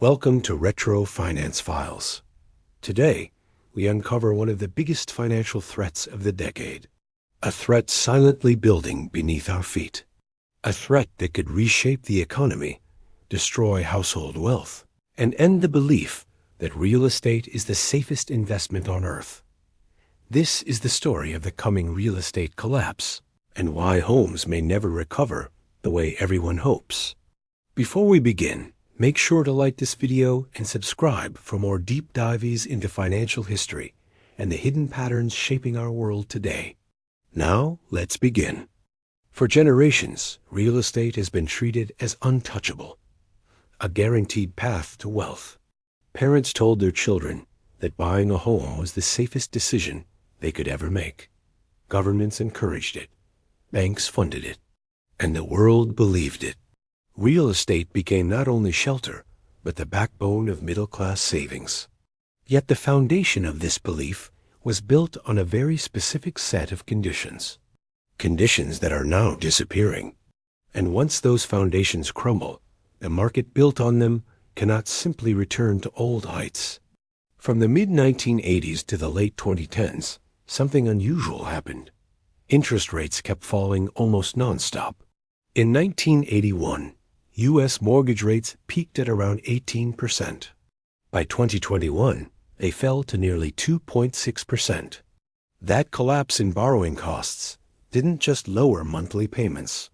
Welcome to Retro Finance Files. Today, we uncover one of the biggest financial threats of the decade. A threat silently building beneath our feet. A threat that could reshape the economy, destroy household wealth, and end the belief that real estate is the safest investment on earth. This is the story of the coming real estate collapse, and why homes may never recover the way everyone hopes. Before we begin, make sure to like this video and subscribe for more deep dives into financial history and the hidden patterns shaping our world today. Now, let's begin. For generations, real estate has been treated as untouchable, a guaranteed path to wealth. Parents told their children that buying a home was the safest decision they could ever make. Governments encouraged it, banks funded it, and the world believed it. Real estate became not only shelter, but the backbone of middle-class savings. Yet the foundation of this belief was built on a very specific set of conditions. Conditions that are now disappearing. And once those foundations crumble, the market built on them cannot simply return to old heights. From the mid-1980s to the late 2010s, something unusual happened. Interest rates kept falling almost nonstop. In 1981, U.S. mortgage rates peaked at around 18%. By 2021, they fell to nearly 2.6%. That collapse in borrowing costs didn't just lower monthly payments.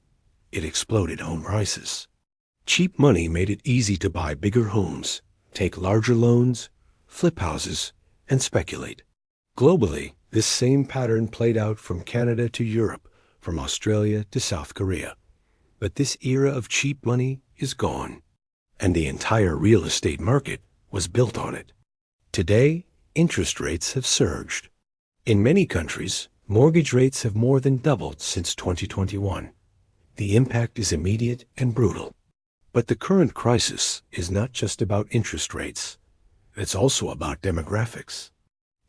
It exploded home prices. Cheap money made it easy to buy bigger homes, take larger loans, flip houses, and speculate. Globally, this same pattern played out from Canada to Europe, from Australia to South Korea. But this era of cheap money is gone, and the entire real estate market was built on it. Today, interest rates have surged. In many countries, mortgage rates have more than doubled since 2021. The impact is immediate and brutal. But the current crisis is not just about interest rates. It's also about demographics.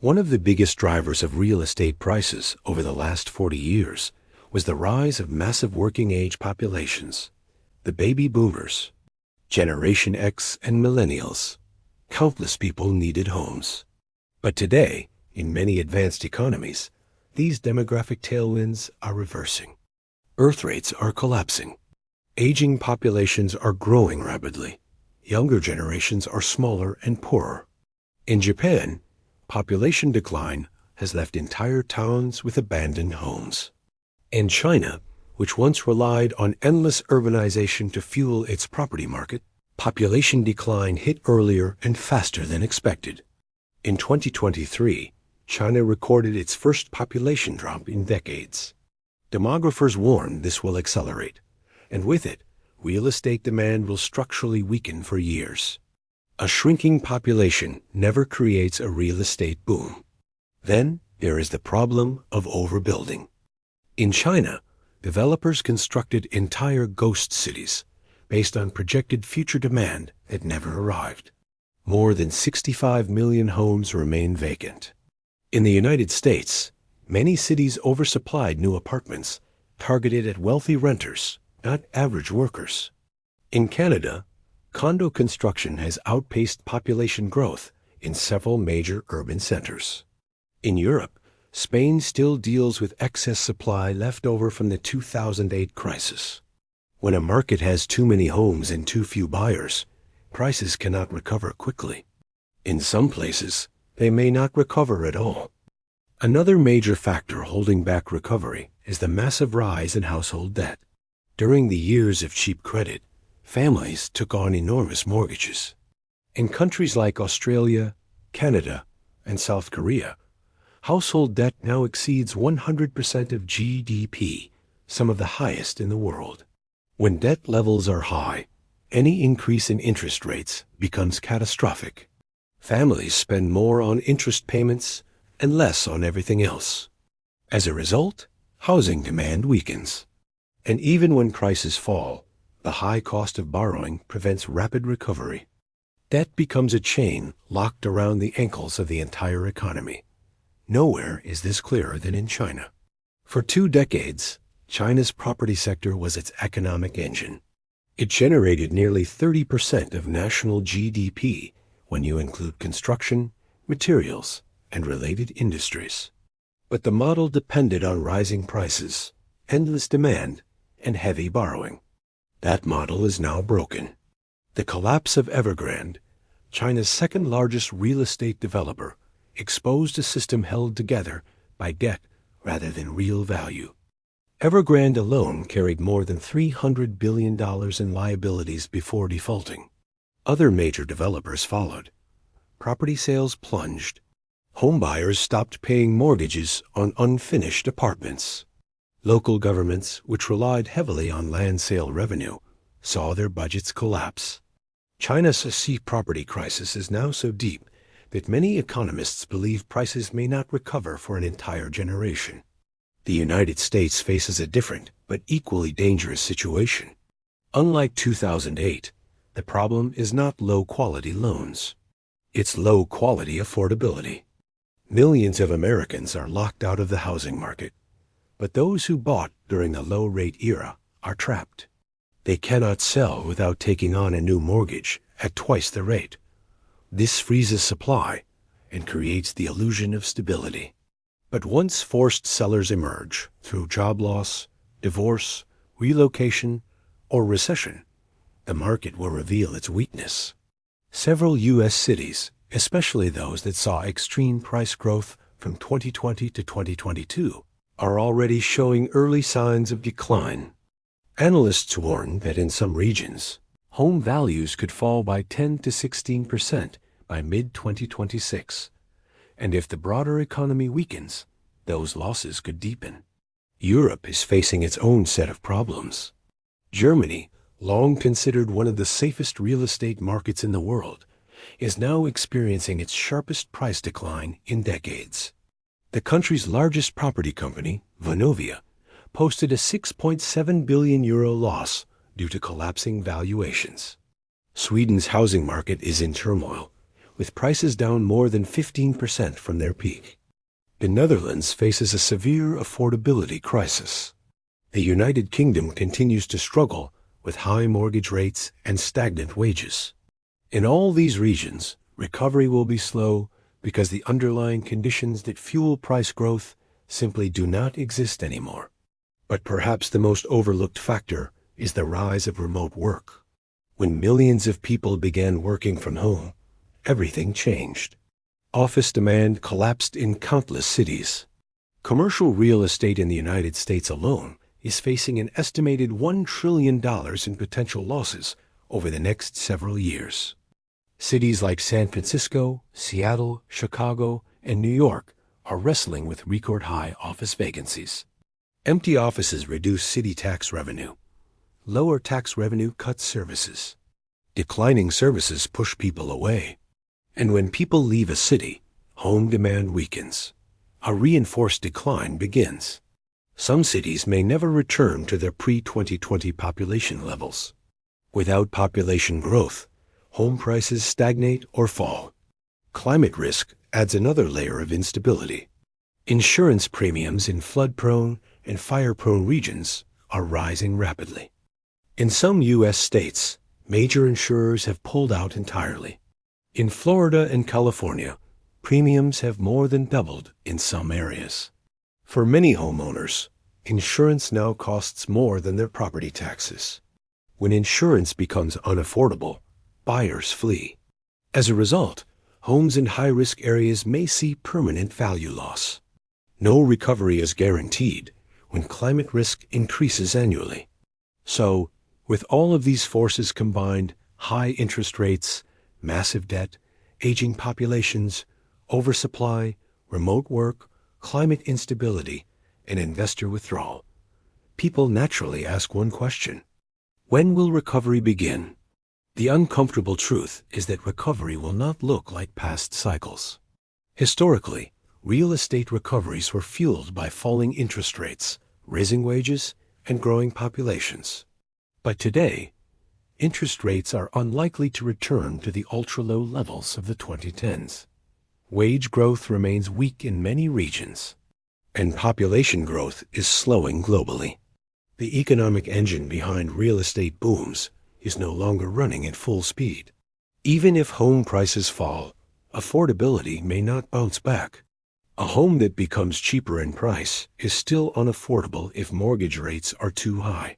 One of the biggest drivers of real estate prices over the last 40 years was the rise of massive working-age populations, the baby boomers, Generation X and millennials. Countless people needed homes. But today, in many advanced economies, these demographic tailwinds are reversing. Birth rates are collapsing. Aging populations are growing rapidly. Younger generations are smaller and poorer. In Japan, population decline has left entire towns with abandoned homes. In China, which once relied on endless urbanization to fuel its property market, population decline hit earlier and faster than expected. In 2023, China recorded its first population drop in decades. Demographers warn this will accelerate, and with it, real estate demand will structurally weaken for years. A shrinking population never creates a real estate boom. Then there is the problem of overbuilding. In China, developers constructed entire ghost cities based on projected future demand that never arrived. More than 65 million homes remain vacant. In the United States, many cities oversupplied new apartments targeted at wealthy renters, not average workers. In Canada, condo construction has outpaced population growth in several major urban centers. In Europe, Spain still deals with excess supply left over from the 2008 crisis. When a market has too many homes and too few buyers, prices cannot recover quickly. In some places, they may not recover at all. Another major factor holding back recovery is the massive rise in household debt. During the years of cheap credit, families took on enormous mortgages. In countries like Australia, Canada, and South Korea, household debt now exceeds 100% of GDP, some of the highest in the world. When debt levels are high, any increase in interest rates becomes catastrophic. Families spend more on interest payments and less on everything else. As a result, housing demand weakens. And even when prices fall, the high cost of borrowing prevents rapid recovery. Debt becomes a chain locked around the ankles of the entire economy. Nowhere is this clearer than in China. For 2 decades, China's property sector was its economic engine. It generated nearly 30% of national GDP when you include construction, materials, and related industries. But the model depended on rising prices, endless demand, and heavy borrowing. That model is now broken. The collapse of Evergrande, China's second-largest real estate developer, exposed a system held together by debt rather than real value. Evergrande alone carried more than $300 billion in liabilities before defaulting. Other major developers followed. Property sales plunged. Homebuyers stopped paying mortgages on unfinished apartments. Local governments, which relied heavily on land sale revenue, saw their budgets collapse. China's property crisis is now so deep that many economists believe prices may not recover for an entire generation. The United States faces a different but equally dangerous situation. Unlike 2008, the problem is not low-quality loans. It's low-quality affordability. Millions of Americans are locked out of the housing market, but those who bought during the low-rate era are trapped. They cannot sell without taking on a new mortgage at twice the rate. This freezes supply and creates the illusion of stability. But once forced sellers emerge through job loss, divorce, relocation, or recession, the market will reveal its weakness. Several U.S. cities, especially those that saw extreme price growth from 2020 to 2022, are already showing early signs of decline. Analysts warn that in some regions, home values could fall by 10 to 16% by mid-2026. And if the broader economy weakens, those losses could deepen. Europe is facing its own set of problems. Germany, long considered one of the safest real estate markets in the world, is now experiencing its sharpest price decline in decades. The country's largest property company, Vonovia, posted a €6.7 billion loss due to collapsing valuations. Sweden's housing market is in turmoil, with prices down more than 15% from their peak. The Netherlands faces a severe affordability crisis. The United Kingdom continues to struggle with high mortgage rates and stagnant wages. In all these regions, recovery will be slow because the underlying conditions that fuel price growth simply do not exist anymore. But perhaps the most overlooked factor is the rise of remote work. When millions of people began working from home, everything changed. Office demand collapsed in countless cities. Commercial real estate in the United States alone is facing an estimated $1 trillion in potential losses over the next several years. Cities like San Francisco, Seattle, Chicago, and New York are wrestling with record-high office vacancies. Empty offices reduce city tax revenue. Lower tax revenue cuts services. Declining services push people away. And when people leave a city, home demand weakens. A reinforced decline begins. Some cities may never return to their pre-2020 population levels. Without population growth, home prices stagnate or fall. Climate risk adds another layer of instability. Insurance premiums in flood-prone and fire-prone regions are rising rapidly. In some U.S. states, major insurers have pulled out entirely. In Florida and California, premiums have more than doubled in some areas. For many homeowners, insurance now costs more than their property taxes. When insurance becomes unaffordable, buyers flee. As a result, homes in high-risk areas may see permanent value loss. No recovery is guaranteed when climate risk increases annually. So, with all of these forces combined, high interest rates, massive debt, aging populations, oversupply, remote work, climate instability, and investor withdrawal, people naturally ask one question: when will recovery begin? The uncomfortable truth is that recovery will not look like past cycles. Historically, real estate recoveries were fueled by falling interest rates, rising wages, and growing populations. But today, interest rates are unlikely to return to the ultra-low levels of the 2010s. Wage growth remains weak in many regions, and population growth is slowing globally. The economic engine behind real estate booms is no longer running at full speed. Even if home prices fall, affordability may not bounce back. A home that becomes cheaper in price is still unaffordable if mortgage rates are too high.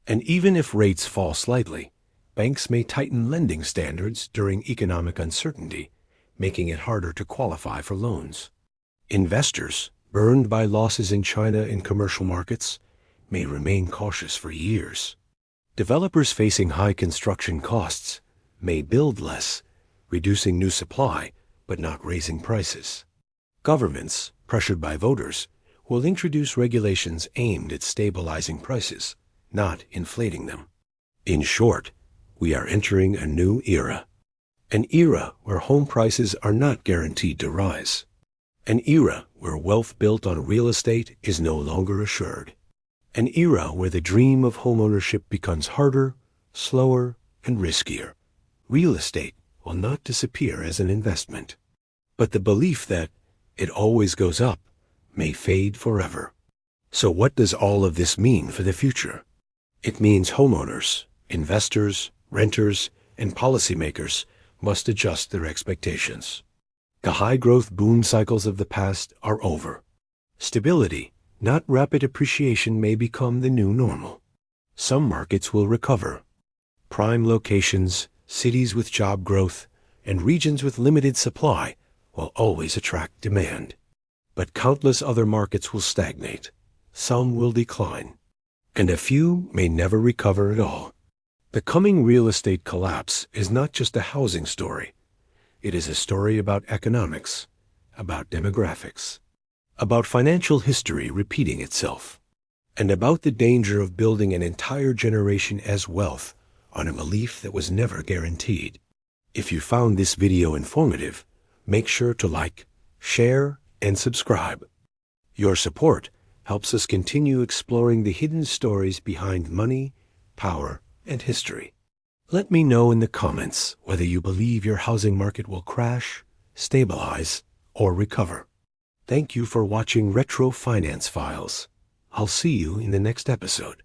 And even if rates fall slightly, banks may tighten lending standards during economic uncertainty, making it harder to qualify for loans. Investors, burned by losses in China and commercial markets, may remain cautious for years. Developers facing high construction costs may build less, reducing new supply but not raising prices. Governments, pressured by voters, will introduce regulations aimed at stabilizing prices, not inflating them. In short, we are entering a new era. An era where home prices are not guaranteed to rise. An era where wealth built on real estate is no longer assured. An era where the dream of homeownership becomes harder, slower, and riskier. Real estate will not disappear as an investment, but the belief that it always goes up may fade forever. So what does all of this mean for the future? It means homeowners, investors, renters, and policymakers must adjust their expectations. The high-growth boom cycles of the past are over. Stability, not rapid appreciation, may become the new normal. Some markets will recover. Prime locations, cities with job growth, and regions with limited supply will always attract demand. But countless other markets will stagnate. Some will decline. And a few may never recover at all. The coming real estate collapse is not just a housing story. It is a story about economics, about demographics, about financial history repeating itself, and about the danger of building an entire generation as wealth on a belief that was never guaranteed. If you found this video informative, make sure to like, share, and subscribe. Your support helps us continue exploring the hidden stories behind money, power, and history. Let me know in the comments whether you believe your housing market will crash, stabilize, or recover. Thank you for watching Retro Finance Files. I'll see you in the next episode.